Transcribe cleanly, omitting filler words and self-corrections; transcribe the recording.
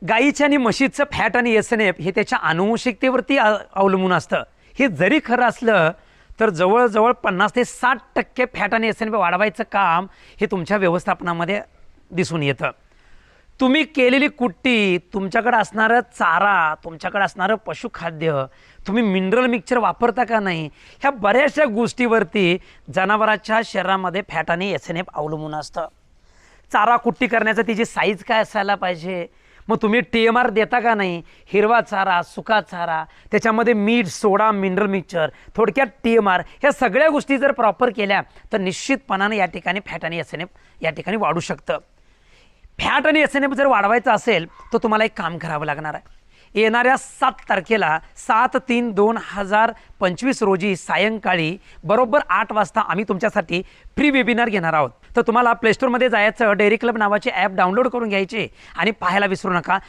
गाईच्या आणि म्हशीचं फॅट आणि एस-एन-एफ हे त्याच्या आनुवंशिकतेवरती अवलंबून असतं. हे जरी खरं असलं तर जवळजवळ 50 ते 60% फॅट आणि एस-एन-एफ वाढवायचं काम हे तुमच्या व्यवस्थापनामध्ये दिसून येतं. तुम्ही केलेली कुट्टी, तुमच्याकडे असणारं चारा, तुमच्याकडे असणारं पशुखाद्य, तुम्ही मिनरल मिक्सचर वापरता का नाही, ह्या बऱ्याचशा गोष्टीवरती जनावराच्या शरीरामध्ये फॅट आणि एस-एन-एफ अवलंबून असतं. चारा कुट्टी करण्याचं तिची साईज काय असायला पाहिजे, मग तुम्ही TMR देता का नाही, हिरवा चारा, सुका चारा, त्याच्यामध्ये मीठ, सोडा, मिनरल मिक्सचर, थोडक्यात TMR, ह्या सगळ्या गोष्टी जर प्रॉपर केल्या तर निश्चितपणाने या ठिकाणी फॅट आणि एस-एन-एफ या ठिकाणी वाढू शकतं. फॅट आणि एस-एन-एफ जर वाढवायचं असेल तर तुम्हाला एक काम करावं लागणार आहे. येणाऱ्या 7 तारखेला 7/3/2025 रोजी सायंकाळी बरोबर 8 वाजता आम्ही तुमच्यासाठी फ्री वेबिनार घेणार आहोत. तर तुम्हाला प्लेस्टोरमध्ये जायचं, डेअरी क्लब नावाचे ॲप डाउनलोड करून घ्यायचे आणि पाहायला विसरू नका.